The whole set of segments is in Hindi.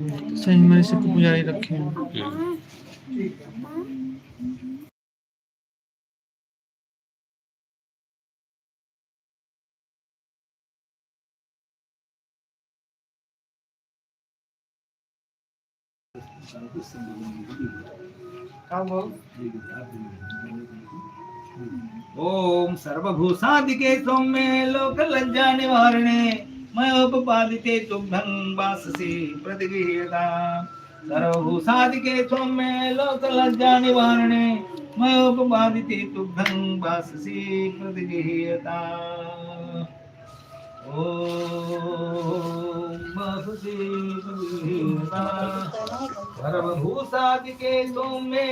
सही मैंने से पुजारी रखे हैं। ओम सर्वभूषादिके सौम्ये लोक लज्जा निवारणे मयोपपादिते तुभ्यं वाससे प्रतिगृह्यता। सर्वभूषादिके सौम्ये लोक लज्जा निवारणे मयोपपादिते तुभ्यं वाससे प्रतिगृह्यता। सर्वभूषादिके सौम्ये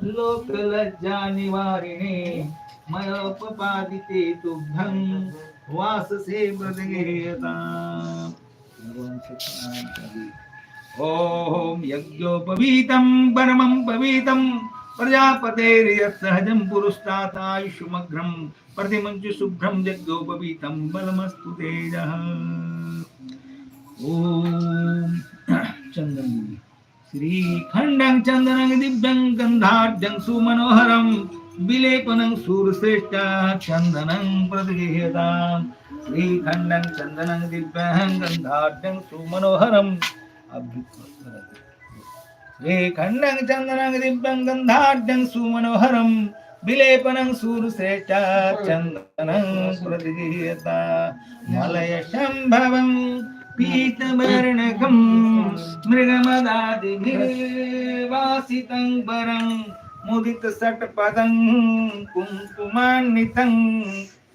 लोक लज्जा निवारिणे मयोपपादिते तुभ्यं वाससे प्रदगेयता। ओम यज्ञोपवीतं परमं पवीतं प्रजापतेर्यत्सहजं पुरुस्तातायुष्मग्रं प्रतिमञ्चु शुभ्रं यज्ञोपवीतं बलमस्तु तेजः। ओम चंदन श्रीखंडं चंदनं दिव्यं गंधाढ्यं सुमनोहरं विलेपनं सूरश्रेष्ठ चंदनं प्रतिगृह्यताम्। श्रीखंडं चंदनं दिव्यं गंधाढ्यं सुमनोहरं श्रीखंडं चंदनं दिव्यं गंधाढ्यं सुमनोहरं विलेपनं सूरश्रेष्ठ चंदनं प्रतिगृह्यताम्। मलय संभवं पीतवर्णकं मृगमदादिभिर्वासितं वरं मुदितषट्पदं कुङ्कुमान्वितं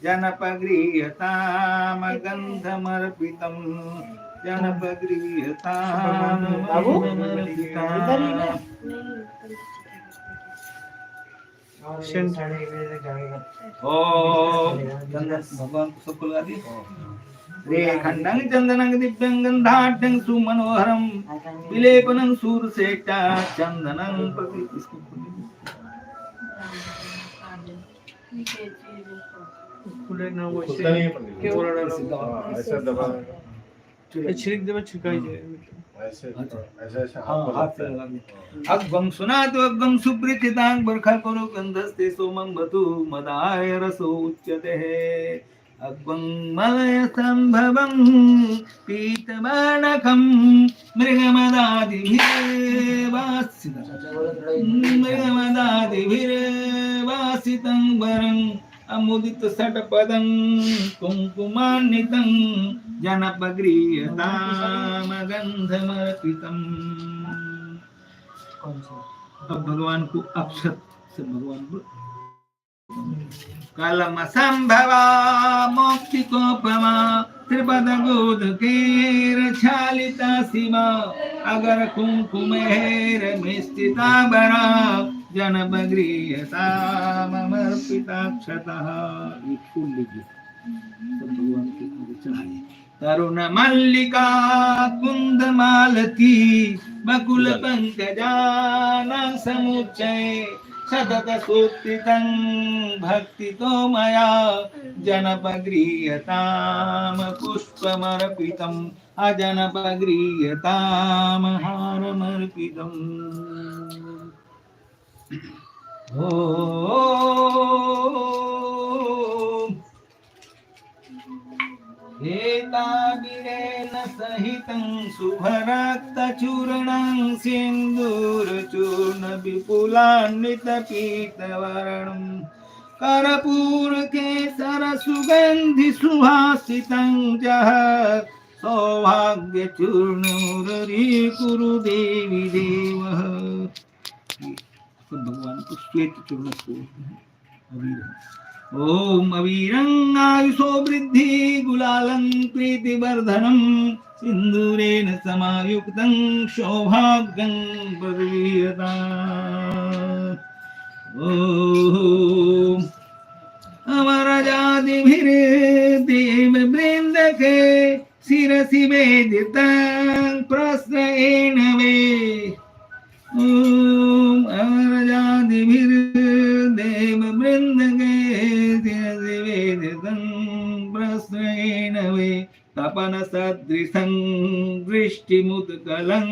जनपगृह्यतामगन्धमर्पितं भगवान को सबको लगा दी। श्रीखंडं चंदनं दिव्यं गंधाढ्यं सुमनोहरं विलेपनं सूरश्रेष्ठ चंदनं प्रति छिड़क देवा छिड़काई जाए अग्वं सुनातु अग्वं सुप्रीतितां बरखा करो गंधस्ते सोमं बतु मदाय रसो उच्यते। अग्वं मलय संभवं पीतवर्णकं मृगमदादिभिर्वासितं वरं अमुदित षट्पदं कुङ्कुमान्वितं जनपगृह्यतामगन्धमर्पितम्। अब भगवान को अक्षत से भगवान को कलम संभवा मोक्षिकोपमा त्रिपद गोदकेर छालिता शिवा अगर कुंकुमेर मिष्टिता बरा जनपगृह्यतामर्पिताक्षतः। एक फूल लीजिए सब भगवान के आगे चढ़ाइए। तरुण मल्लिका कुंद मालती बकुल पंकजानां समुच्चये सतत सूत्रितं भक्तितो मया जनपगृह्यताम पुष्पमर्पितम् अजनपगृह्यताम हारमर्पितम्। ओ एताभिरेण सहितं शुभरक्तचूर्णं सिन्दूरचूर्ण विपुलान्वितपीतवर्णं कर्पूरकेसर सुगन्धि सुहासितं च सौभाग्यचूर्णोररी कुरु देवी देवः। भगवान को श्वेत चूर्ण को अबीर ओम अवीरं आयुषो वृद्धि गुलालं प्रीतिवर्धनं सिंदूरेण समायुक्तं सौभाग्यं प्रदीयताम्। ओम अमरजादिभिर्देववृन्दके शिरसि वेदितं प्रश्रयेण